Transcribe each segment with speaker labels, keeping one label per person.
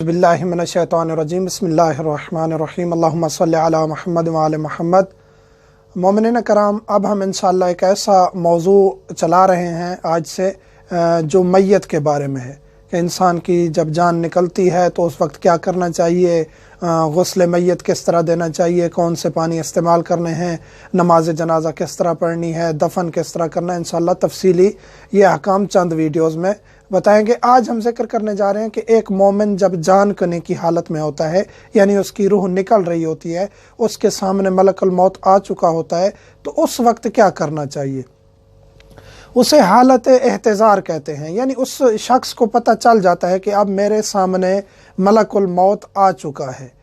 Speaker 1: बिल्लाहि मिनश्शैतानिर्रजीम बिस्मिल्लाहिर्रहमानिर्रहीम अल्लाहुम्मा सल्लि अला मुहम्मद व आले मुहम्मद। मोमिनीन कराम, अब हम इंशाअल्लाह एक ऐसा मौजू चला रहे हैं आज से जो मैयत के बारे में है कि इंसान की जब जान निकलती है तो उस वक्त क्या करना चाहिए, गुस्ल मैयत किस तरह देना चाहिए, कौन से पानी इस्तेमाल करने हैं, नमाज जनाजा किस तरह पढ़नी है, दफन किस तरह करना है। इंशाअल्लाह तफसीली ये अहकाम चंद वीडियोज़ में बताएंगे। आज हम जिक्र करने जा रहे हैं कि एक मोमिन जब जान करने की हालत में होता है, यानी उसकी रूह निकल रही होती है, उसके सामने मलकुल मौत आ चुका होता है, तो उस वक्त क्या करना चाहिए। उसे हालत एहतज़ार कहते हैं, यानी उस शख्स को पता चल जाता है कि अब मेरे सामने मलकुल मौत आ चुका है।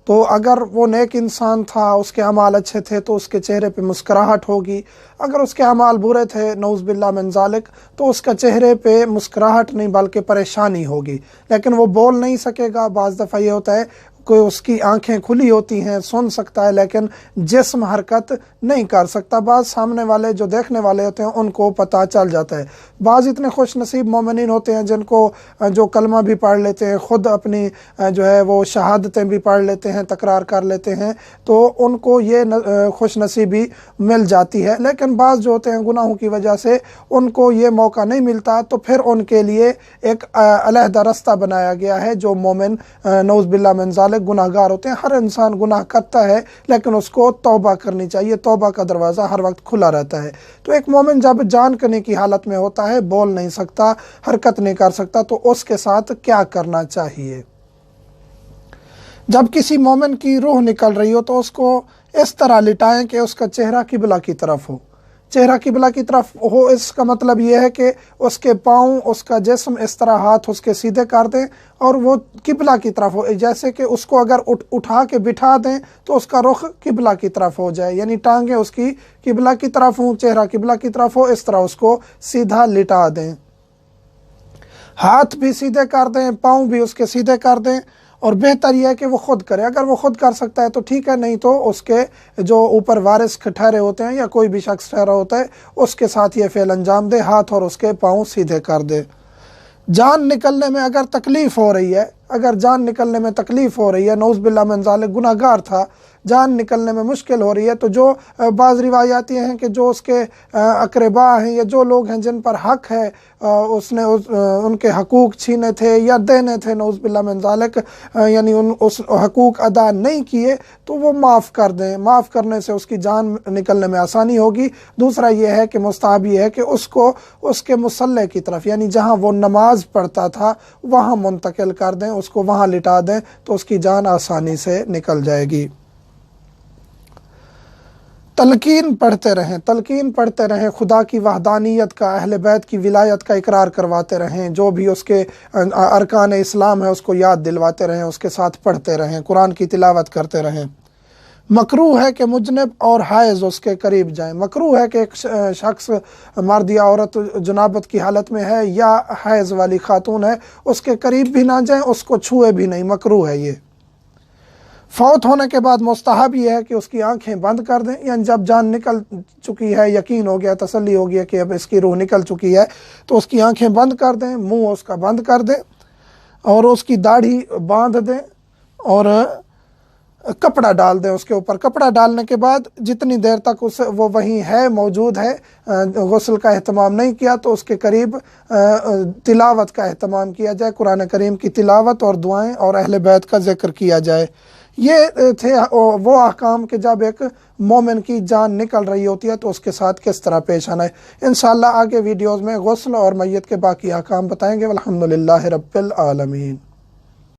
Speaker 1: तो अगर वो नेक इंसान था, उसके अमाल अच्छे थे, तो उसके चेहरे पे मुस्कुराहट होगी। अगर उसके अमाल बुरे थे, नऊज़ बिल्लाह मिन ज़ालिक, तो उसका चेहरे पे मुस्कुराहट नहीं बल्कि परेशानी होगी। लेकिन वो बोल नहीं सकेगा। बाज़ दफ़ा ये होता है कोई उसकी आंखें खुली होती हैं, सुन सकता है, लेकिन जिस्म हरकत नहीं कर सकता। बाज़ सामने वाले जो देखने वाले होते हैं उनको पता चल जाता है। बाज़ इतने खुश नसीब मोमिनीन होते हैं जिनको जो कलमा भी पढ़ लेते हैं, ख़ुद अपनी जो है वो शहादतें भी पढ़ लेते हैं, तकरार कर लेते हैं, तो उनको ये खुश नसीबी मिल जाती है। लेकिन बाज़ जो होते हैं गुनाहों की वजह से उनको ये मौका नहीं मिलता, तो फिर उनके लिए एक अलहदा रास्ता बनाया गया है। जो मोमिन नऊज़ बिल्लाह मिन ज़ालिक गुनाहगार होते हैं, हर इंसान गुनाह करता है, लेकिन उसको तौबा करनी चाहिए। तौबा का दरवाज़ा हर वक्त खुला रहता है। तो एक मोमिन जब जान करने की हालत में होता है, बोल नहीं सकता, हरकत नहीं कर सकता, तो उसके साथ क्या करना चाहिए। जब किसी मोमिन की रूह निकल रही हो तो उसको इस तरह लिटाएं कि उसका चेहरा किबला की तरफ हो। चेहरा किबला की तरफ हो, इसका मतलब ये है कि उसके पाँव, उसका जिस्म इस तरह हाथ उसके सीधे कर दें और वो किबला की तरफ हो। जैसे कि उसको अगर उठा के बिठा दें तो उसका रुख किबला की तरफ हो जाए, यानी टांगें उसकी किबला की तरफ हों, चेहरा किबला की तरफ हो, इस तरह उसको सीधा लिटा दें। हाथ भी सीधे कर दें, पाँव भी उसके सीधे कर दें, और बेहतर यह है कि वो खुद करे। अगर वो खुद कर सकता है तो ठीक है, नहीं तो उसके जो ऊपर वारिस ठहरे होते हैं या कोई भी शख्स ठहरा होता है उसके साथ ये फ़ेल अंजाम दे, हाथ और उसके पाँव सीधे कर दे। जान निकलने में अगर तकलीफ़ हो रही है, अगर जान निकलने में तकलीफ़ हो रही है, नऊज़ बिल्लाह मिन ज़ालिक गुनाहगार था, जान निकलने में मुश्किल हो रही है, तो जो बाज़ रिवायात ये हैं कि जो उसके अक़रबा हैं या जो लोग हैं जिन पर हक़ है, उसने उनके हकूक़ छीने थे या देने थे, नऊज़ बिल्लाह मिन ज़ालिक, यानी उस हकूक़ अदा नहीं किए, तो वो माफ़ कर दें। माफ़ करने से उसकी जान निकलने में आसानी होगी। दूसरा ये है कि मुस्तहब ये है कि उसको उसके मुसल्ले की तरफ, यानी जहाँ वो नमाज पढ़ता था वहाँ मुंतकिल कर दें, उसको वहाँ लिटा दें, तो उसकी जान आसानी से निकल जाएगी। तलकीन पढ़ते रहें, तलकीन पढ़ते रहें, खुदा की वहदानियत का, अहले बैत की विलायत का इकरार करवाते रहें, जो भी उसके अरकान इस्लाम है उसको याद दिलवाते रहें, उसके साथ पढ़ते रहें, कुरान की तिलावत करते रहें। मकरूह है कि मुजनब और हाइज़ उसके करीब जाएं। मकरूह है कि एक शख्स, मर्द या औरत जनाबत की हालत में है या हाइज़ वाली खातून है, उसके करीब भी ना जाएं, उसको छुए भी नहीं, मकरूह है ये। फौत होने के बाद मुस्तहब ये है कि उसकी आंखें बंद कर दें, यानी जब जान निकल चुकी है, यकीन हो गया, तसल्ली हो गया कि अब इसकी रूह निकल चुकी है, तो उसकी आंखें बंद कर दें, मुंह उसका बंद कर दें और उसकी दाढ़ी बांध दें और कपड़ा डाल दें उसके ऊपर। कपड़ा डालने के बाद जितनी देर तक वो वहीं है, मौजूद है, गुस्ल का एहतमाम नहीं किया, तो उसके करीब तिलावत का एहतमाम किया जाए, कुरान करीम की तिलावत और दुआएं और अहले बैत का जिक्र किया जाए। ये थे वो अहकाम कि जब एक मोमिन की जान निकल रही होती है तो उसके साथ किस तरह पेश आना है। इंशाअल्लाह आगे वीडियोज़ में गुस्ल और मैयत के बाकी अहकाम बताएंगे। अल्हम्दुलिल्लाह रब्बिल आलमीन।